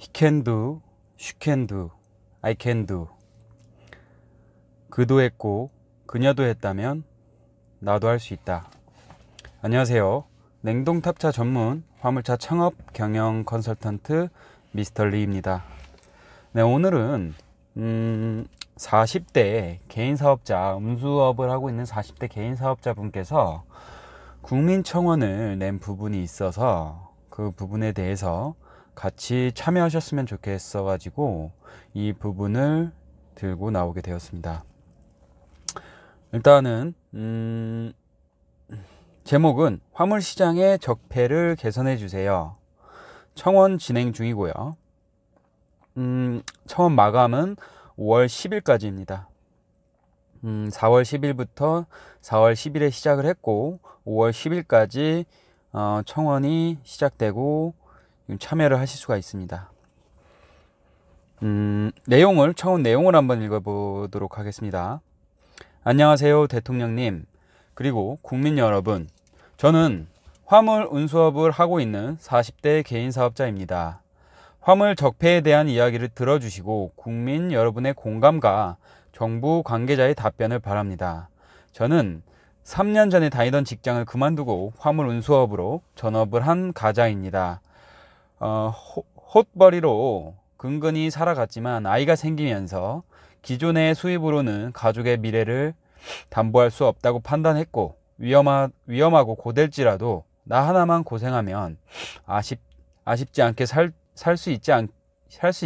He can do, she can do, I can do. 그도 했고 그녀도 했다면 나도 할 수 있다. 안녕하세요. 냉동탑차 전문 화물차 창업 경영 컨설턴트 미스터 리입니다. 네, 오늘은 40대 개인 사업자, 운수업을 하고 있는 40대 개인 사업자 분께서 국민청원을 낸 부분이 있어서 그 부분에 대해서 같이 참여하셨으면 좋겠어 가지고 이 부분을 들고 나오게 되었습니다. 일단은 제목은 화물시장의 적폐를 개선해 주세요. 청원 진행 중이고요. 청원 마감은 5월 10일까지입니다. 4월 10일부터 4월 10일에 시작을 했고 5월 10일까지 청원이 시작되고 참여를 하실 수가 있습니다. 청원 내용을 한번 읽어보도록 하겠습니다. 안녕하세요, 대통령님, 그리고 국민 여러분. 저는 화물 운수업을 하고 있는 40대 개인 사업자입니다. 화물 적폐에 대한 이야기를 들어주시고 국민 여러분의 공감과 정부 관계자의 답변을 바랍니다. 저는 3년 전에 다니던 직장을 그만두고 화물 운수업으로 전업을 한 가장입니다. 헛벌이로 근근히 살아갔지만 아이가 생기면서 기존의 수입으로는 가족의 미래를 담보할 수 없다고 판단했고 위험하고 고될지라도 나 하나만 고생하면 아쉽지 않게 살 수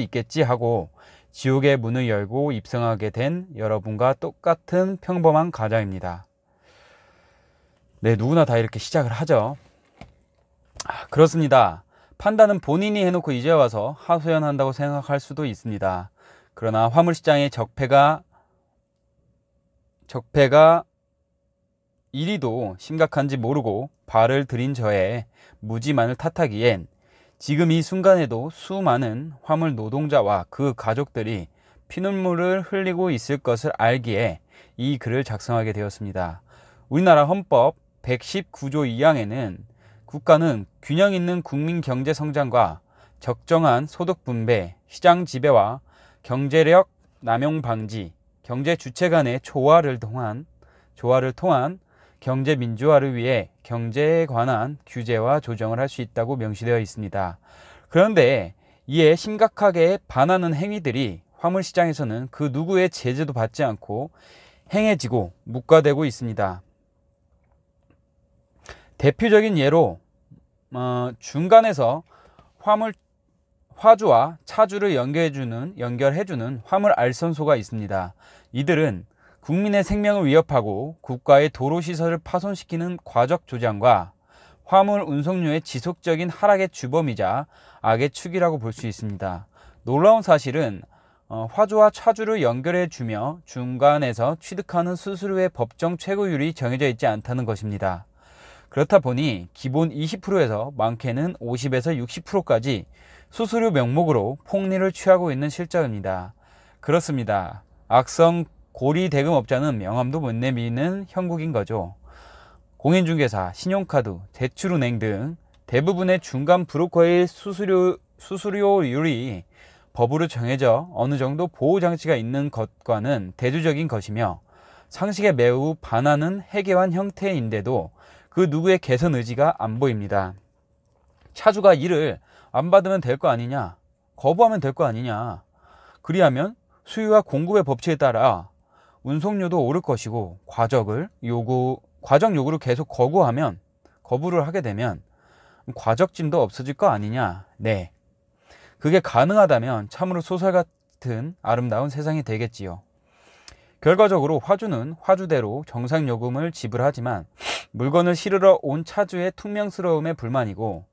있겠지 하고 지옥의 문을 열고 입성하게 된 여러분과 똑같은 평범한 가장입니다. 네, 누구나 다 이렇게 시작을 하죠. 그렇습니다. 판단은 본인이 해놓고 이제 와서 하소연한다고 생각할 수도 있습니다. 그러나 화물시장의 적폐가 이리도 심각한지 모르고 발을 들인 저의 무지만을 탓하기엔 지금 이 순간에도 수많은 화물 노동자와 그 가족들이 피눈물을 흘리고 있을 것을 알기에 이 글을 작성하게 되었습니다. 우리나라 헌법 119조 2항에는 국가는 균형 있는 국민 경제 성장과 적정한 소득 분배, 시장 지배와 경제력 남용 방지, 경제 주체 간의 조화를 통한 경제 민주화를 위해 경제에 관한 규제와 조정을 할 수 있다고 명시되어 있습니다. 그런데 이에 심각하게 반하는 행위들이 화물시장에서는 그 누구의 제재도 받지 않고 행해지고 묵과되고 있습니다. 대표적인 예로 중간에서 화주와 차주를 연결해주는 화물 알선소가 있습니다. 이들은 국민의 생명을 위협하고 국가의 도로시설을 파손시키는 과적 조장과 화물 운송료의 지속적인 하락의 주범이자 악의 축이라고 볼 수 있습니다. 놀라운 사실은 화주와 차주를 연결해주며 중간에서 취득하는 수수료의 법정 최고율이 정해져 있지 않다는 것입니다. 그렇다 보니 기본 20%에서 많게는 50에서 60%까지 수수료 명목으로 폭리를 취하고 있는 실정입니다. 그렇습니다. 악성 고리 대금업자는 명함도 못 내미는 형국인 거죠. 공인중개사, 신용카드, 대출은행 등 대부분의 중간 브로커의 수수료율이 법으로 정해져 어느 정도 보호장치가 있는 것과는 대조적인 것이며 상식에 매우 반하는 해괴한 형태인데도 그 누구의 개선 의지가 안 보입니다. 차주가 일을 안 받으면 될 거 아니냐, 거부하면 될 거 아니냐. 그리하면 수요와 공급의 법칙에 따라 운송료도 오를 것이고 과정 요구를 계속 거부를 하게 되면 과적짐도 없어질 거 아니냐. 네, 그게 가능하다면 참으로 소설 같은 아름다운 세상이 되겠지요. 결과적으로 화주는 화주대로 정상 요금을 지불하지만 물건을 실으러 온 차주의 퉁명스러움에 불만이고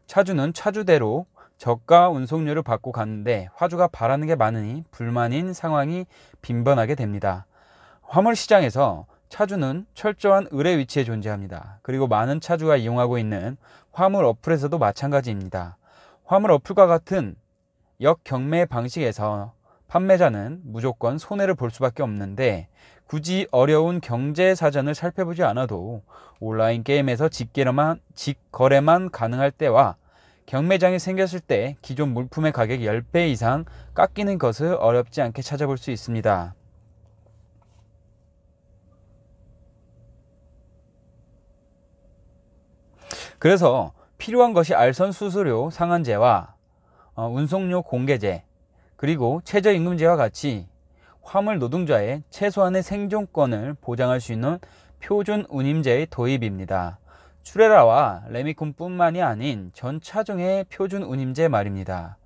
차주는 차주대로 저가 운송료를 받고 갔는데 화주가 바라는 게 많으니 불만인 상황이 빈번하게 됩니다. 화물시장에서 차주는 철저한 을의 위치에 존재합니다. 그리고 많은 차주가 이용하고 있는 화물 어플에서도 마찬가지입니다. 화물 어플과 같은 역경매 방식에서 판매자는 무조건 손해를 볼 수밖에 없는데 굳이 어려운 경제 사전을 살펴보지 않아도 온라인 게임에서 직거래만 가능할 때와 경매장이 생겼을 때 기존 물품의 가격이 10배 이상 깎이는 것을 어렵지 않게 찾아볼 수 있습니다. 그래서 필요한 것이 알선 수수료 상한제와 운송료 공개제, 그리고 최저임금제와 같이 화물 노동자의 최소한의 생존권을 보장할 수 있는 표준 운임제의 도입입니다. 추레라와 레미콘뿐만이 아닌 전 차종의 표준 운임제 말입니다.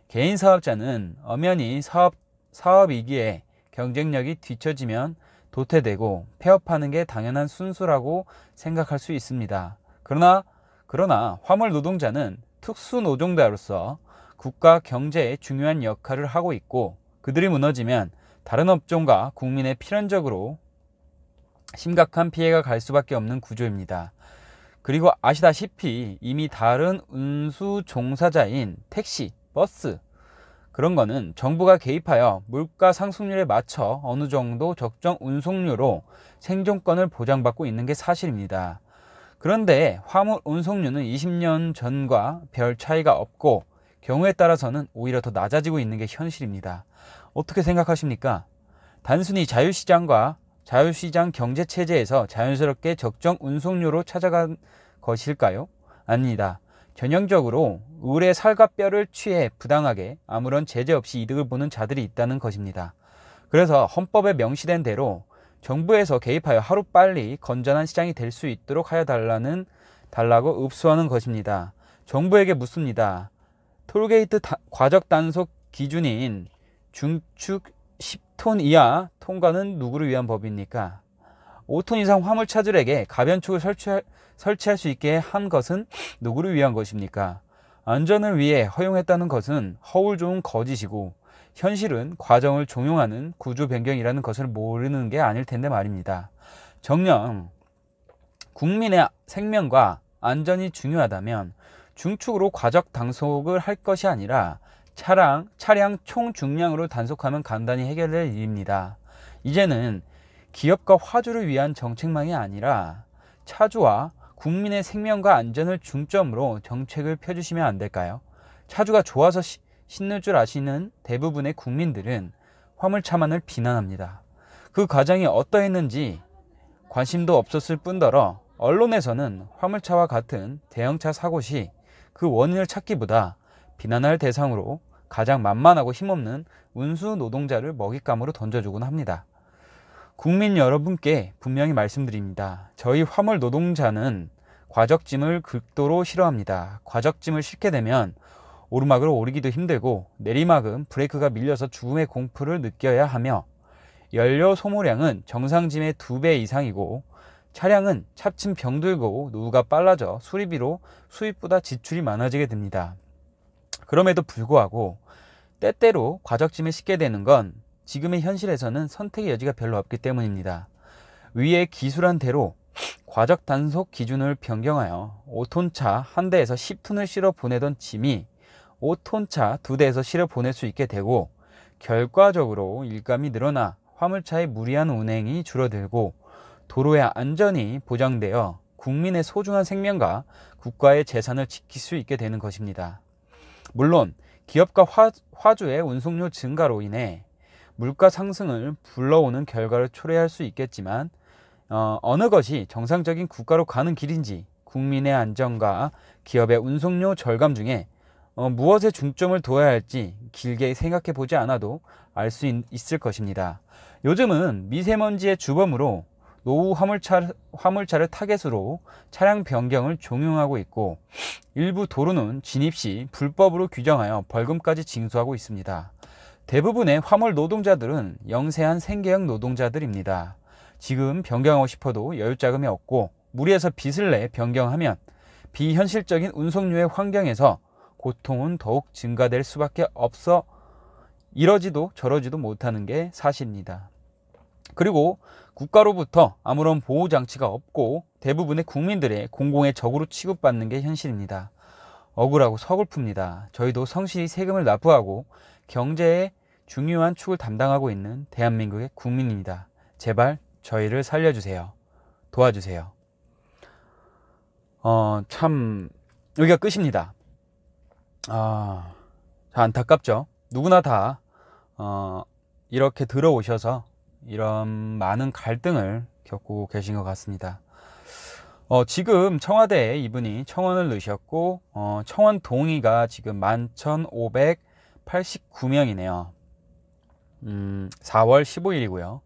개인 사업자는 엄연히 사업이기에 경쟁력이 뒤처지면 도태되고 폐업하는 게 당연한 순수라고 생각할 수 있습니다. 그러나 화물 노동자는 특수 노동자로서 국가 경제에 중요한 역할을 하고 있고, 그들이 무너지면 다른 업종과 국민의 필연적으로 심각한 피해가 갈 수밖에 없는 구조입니다. 그리고 아시다시피 이미 다른 운수 종사자인 택시, 버스, 그런 거는 정부가 개입하여 물가 상승률에 맞춰 어느 정도 적정 운송료로 생존권을 보장받고 있는 게 사실입니다. 그런데 화물 운송료는 20년 전과 별 차이가 없고 경우에 따라서는 오히려 더 낮아지고 있는 게 현실입니다. 어떻게 생각하십니까? 단순히 자유시장 경제체제에서 자연스럽게 적정 운송료로 찾아간 것일까요? 아닙니다. 전형적으로 을의 살과 뼈를 취해 부당하게 아무런 제재 없이 이득을 보는 자들이 있다는 것입니다. 그래서 헌법에 명시된 대로 정부에서 개입하여 하루빨리 건전한 시장이 될 수 있도록 하여 달라고 읍소하는 것입니다. 정부에게 묻습니다. 톨게이트 과적 단속 기준인 중축 10톤 이하 통과는 누구를 위한 법입니까? 5톤 이상 화물차들에게 가변축을 설치할 수 있게 한 것은 누구를 위한 것입니까? 안전을 위해 허용했다는 것은 허울 좋은 거짓이고 현실은 과정을 종용하는 구조 변경이라는 것을 모르는 게 아닐 텐데 말입니다. 정녕 국민의 생명과 안전이 중요하다면 중축으로 과적 단속을 할 것이 아니라 차량 총 중량으로 단속하면 간단히 해결될 일입니다. 이제는 기업과 화주를 위한 정책망이 아니라 차주와 국민의 생명과 안전을 중점으로 정책을 펴주시면 안 될까요? 차주가 좋아서 신는 줄 아시는 대부분의 국민들은 화물차만을 비난합니다. 그 과정이 어떠했는지 관심도 없었을 뿐더러 언론에서는 화물차와 같은 대형차 사고 시 그 원인을 찾기보다 비난할 대상으로 가장 만만하고 힘없는 운수 노동자를 먹잇감으로 던져주곤 합니다. 국민 여러분께 분명히 말씀드립니다. 저희 화물 노동자는 과적짐을 극도로 싫어합니다. 과적짐을 싣게 되면 오르막을 오르기도 힘들고 내리막은 브레이크가 밀려서 죽음의 공포를 느껴야 하며 연료 소모량은 정상짐의 2배 이상이고 차량은 차츰 병들고 노후가 빨라져 수리비로 수입보다 지출이 많아지게 됩니다. 그럼에도 불구하고 때때로 과적짐을 싣게 되는 건 지금의 현실에서는 선택의 여지가 별로 없기 때문입니다. 위에 기술한 대로 과적 단속 기준을 변경하여 5톤차 한 대에서 10톤을 실어 보내던 짐이 5톤차 2대에서 실어 보낼 수 있게 되고 결과적으로 일감이 늘어나 화물차의 무리한 운행이 줄어들고 도로의 안전이 보장되어 국민의 소중한 생명과 국가의 재산을 지킬 수 있게 되는 것입니다. 물론 기업과 화주의 운송료 증가로 인해 물가 상승을 불러오는 결과를 초래할 수 있겠지만 어느 것이 정상적인 국가로 가는 길인지 국민의 안전과 기업의 운송료 절감 중에 무엇에 중점을 둬야 할지 길게 생각해 보지 않아도 알 수 있을 것입니다. 요즘은 미세먼지의 주범으로 노후 화물차를 타겟으로 차량 변경을 종용하고 있고 일부 도로는 진입 시 불법으로 규정하여 벌금까지 징수하고 있습니다. 대부분의 화물 노동자들은 영세한 생계형 노동자들입니다. 지금 변경하고 싶어도 여유자금이 없고 무리해서 빚을 내 변경하면 비현실적인 운송료의 환경에서 고통은 더욱 증가될 수밖에 없어 이러지도 저러지도 못하는 게 사실입니다. 그리고 국가로부터 아무런 보호장치가 없고 대부분의 국민들의 공공의 적으로 취급받는 게 현실입니다. 억울하고 서글픕니다. 저희도 성실히 세금을 납부하고 경제의 중요한 축을 담당하고 있는 대한민국의 국민입니다. 제발 저희를 살려주세요. 도와주세요. 참 여기가 끝입니다. 아, 안타깝죠. 누구나 다 이렇게 들어오셔서 이런 많은 갈등을 겪고 계신 것 같습니다. 지금 청와대에 이분이 청원을 넣으셨고 청원 동의가 지금 11,589명이네요. 4월 15일이고요.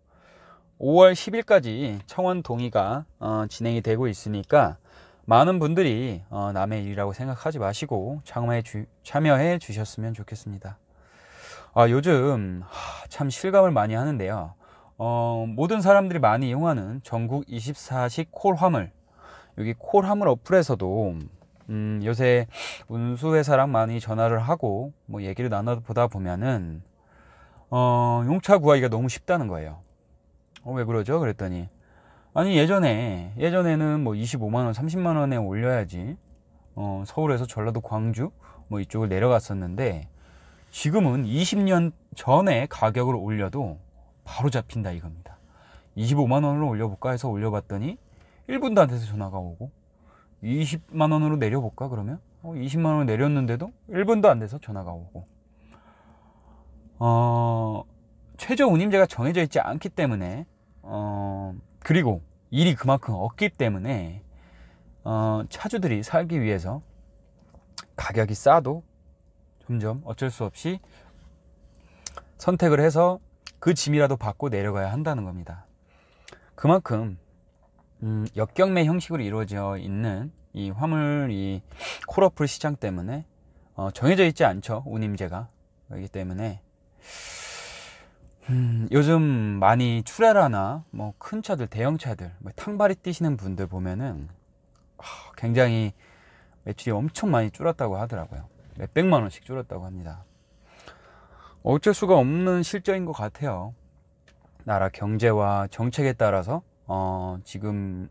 5월 10일까지 청원 동의가 진행이 되고 있으니까 많은 분들이 남의 일이라고 생각하지 마시고 참여해 주셨으면 좋겠습니다. 요즘 참 실감을 많이 하는데요. 모든 사람들이 많이 이용하는 전국 24시 콜화물, 여기 콜화물 어플에서도 요새 운수회사랑 많이 전화를 하고 뭐 얘기를 나눠보다 보면은 용차 구하기가 너무 쉽다는 거예요. 왜 그러죠? 그랬더니 아니 예전에는 뭐 25만원 30만원에 올려야지 서울에서 전라도 광주 뭐 이쪽을 내려갔었는데 지금은 20년 전에 가격을 올려도 바로 잡힌다 이겁니다. 25만원으로 올려볼까 해서 올려봤더니 1분도 안 돼서 전화가 오고, 20만원으로 내려볼까 그러면 20만원을 내렸는데도 1분도 안 돼서 전화가 오고, 최저 운임제가 정해져 있지 않기 때문에 그리고 일이 그만큼 없기 때문에 차주들이 살기 위해서 가격이 싸도 점점 어쩔 수 없이 선택을 해서 그 짐이라도 받고 내려가야 한다는 겁니다. 그만큼 역경매 형식으로 이루어져 있는 이 화물 이 콜어플 시장 때문에 정해져 있지 않죠, 운임제가. 그렇기 때문에 요즘 많이 출애라나 뭐 큰 차들, 대형 차들, 뭐 탕발이 뛰시는 분들 보면은 굉장히 매출이 엄청 많이 줄었다고 하더라고요. 몇백만 원씩 줄었다고 합니다. 어쩔 수가 없는 실정인 것 같아요. 나라 경제와 정책에 따라서 지금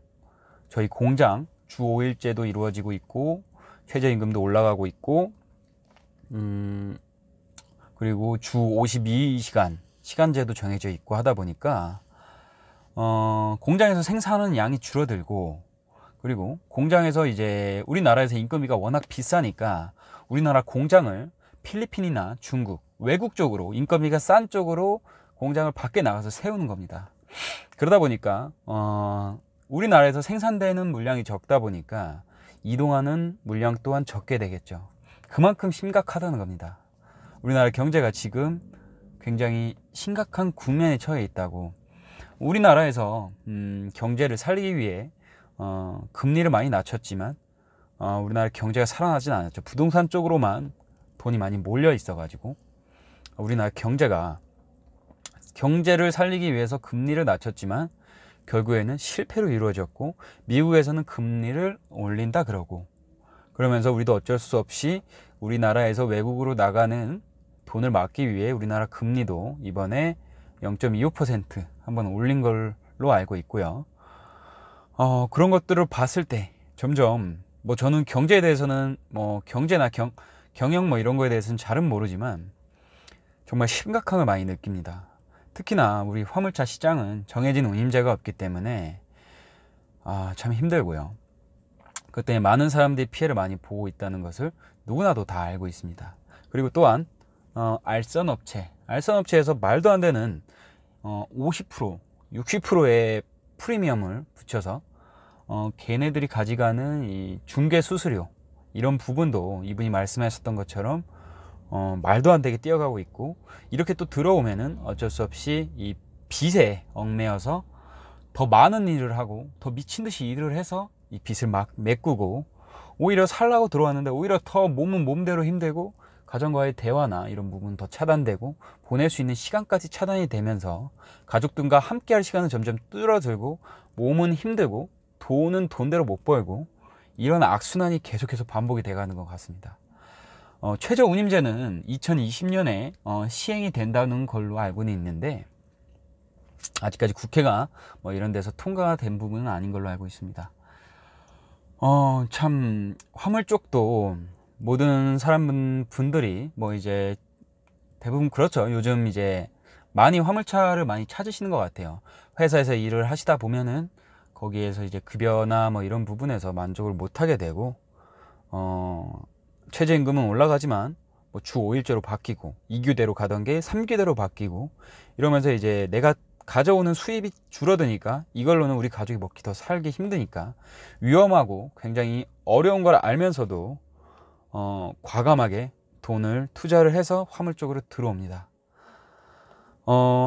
저희 공장 주 5일제도 이루어지고 있고, 최저임금도 올라가고 있고, 그리고 주 52시간 시간제도 정해져 있고 하다 보니까 공장에서 생산하는 양이 줄어들고, 그리고 공장에서 이제 우리나라에서 인건비가 워낙 비싸니까 우리나라 공장을 필리핀이나 중국, 외국 쪽으로 인건비가 싼 쪽으로 공장을 밖에 나가서 세우는 겁니다. 그러다 보니까 우리나라에서 생산되는 물량이 적다 보니까 이동하는 물량 또한 적게 되겠죠. 그만큼 심각하다는 겁니다. 우리나라 경제가 지금 굉장히 심각한 국면에 처해 있다고. 우리나라에서 경제를 살리기 위해 금리를 많이 낮췄지만 우리나라 경제가 살아나진 않았죠. 부동산 쪽으로만 돈이 많이 몰려 있어 가지고 우리나라 경제를 살리기 위해서 금리를 낮췄지만 결국에는 실패로 이루어졌고, 미국에서는 금리를 올린다 그러고, 그러면서 우리도 어쩔 수 없이 우리나라에서 외국으로 나가는 돈을 막기 위해 우리나라 금리도 이번에 0.25% 한번 올린 걸로 알고 있고요. 그런 것들을 봤을 때 점점 뭐 저는 경제에 대해서는 뭐 경제나 경영 뭐 이런 거에 대해서는 잘은 모르지만 정말 심각함을 많이 느낍니다. 특히나 우리 화물차 시장은 정해진 운임제가 없기 때문에 참 힘들고요. 그것 때문에 많은 사람들이 피해를 많이 보고 있다는 것을 누구나도 다 알고 있습니다. 그리고 또한 알선업체에서 말도 안 되는 50%, 60%의 프리미엄을 붙여서 걔네들이 가져가는 이 중개 수수료, 이런 부분도 이분이 말씀하셨던 것처럼 말도 안 되게 뛰어가고 있고, 이렇게 또 들어오면은 어쩔 수 없이 이 빚에 얽매여서 더 많은 일을 하고 더 미친 듯이 일을 해서 이 빚을 막 메꾸고, 오히려 살라고 들어왔는데 오히려 더 몸은 몸대로 힘들고, 가정과의 대화나 이런 부분 더 차단되고, 보낼 수 있는 시간까지 차단이 되면서 가족들과 함께 할 시간은 점점 줄어들고, 몸은 힘들고 돈은 돈대로 못 벌고, 이런 악순환이 계속해서 반복이 돼가는 것 같습니다. 최저 운임제는 2020년에 시행이 된다는 걸로 알고는 있는데, 아직까지 국회가 뭐 이런 데서 통과가 된 부분은 아닌 걸로 알고 있습니다. 참 화물 쪽도 모든 분들이 뭐 이제 대부분 그렇죠. 요즘 이제 많이 화물차를 많이 찾으시는 것 같아요. 회사에서 일을 하시다 보면은 거기에서 이제 급여나 뭐 이런 부분에서 만족을 못 하게 되고, 최저임금은 올라가지만 뭐 주 5일제로 바뀌고 2교대로 가던 게 3교대로 바뀌고 이러면서 이제 내가 가져오는 수입이 줄어드니까 이걸로는 우리 가족이 먹기 더 살기 힘드니까 위험하고 굉장히 어려운 걸 알면서도 과감하게 돈을 투자를 해서 화물 쪽으로 들어옵니다.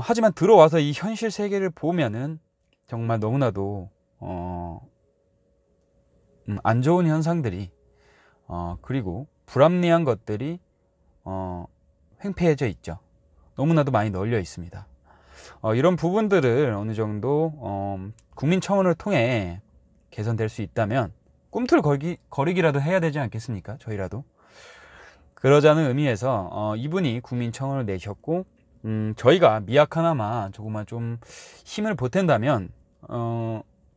하지만 들어와서 이 현실 세계를 보면은 정말 너무나도 안 좋은 현상들이 그리고 불합리한 것들이 횡패해져 있죠. 너무나도 많이 널려 있습니다. 이런 부분들을 어느 정도 국민청원을 통해 개선될 수 있다면 꿈틀거리기라도 해야 되지 않겠습니까? 저희라도. 그러자는 의미에서 이분이 국민청원을 내셨고 저희가 미약하나마 조금만 좀 힘을 보탠다면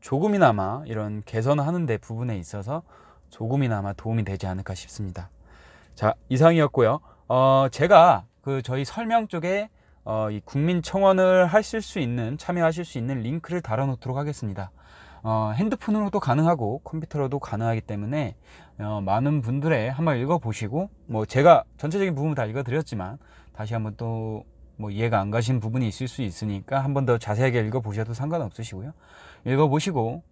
조금이나마 이런 개선하는 데 부분에 있어서 조금이나마 도움이 되지 않을까 싶습니다. 자, 이상이었고요. 제가 저희 설명 쪽에 이 국민청원을 하실 수 있는, 참여하실 수 있는 링크를 달아 놓도록 하겠습니다. 핸드폰으로도 가능하고 컴퓨터로도 가능하기 때문에 많은 분들의 한번 읽어보시고, 뭐 제가 전체적인 부분을 다 읽어드렸지만 다시 한번 또 뭐 이해가 안 가신 부분이 있을 수 있으니까 한 번 더 자세하게 읽어보셔도 상관없으시고요. 읽어보시고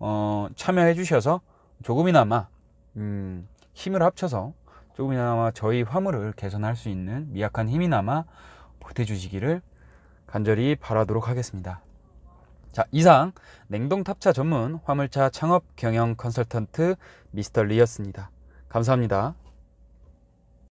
참여해 주셔서 조금이나마 힘을 합쳐서 조금이나마 저희 화물을 개선할 수 있는 미약한 힘이나마 보태주시기를 간절히 바라도록 하겠습니다. 자, 이상 냉동탑차 전문 화물차 창업 경영 컨설턴트 미스터 리였습니다. 감사합니다.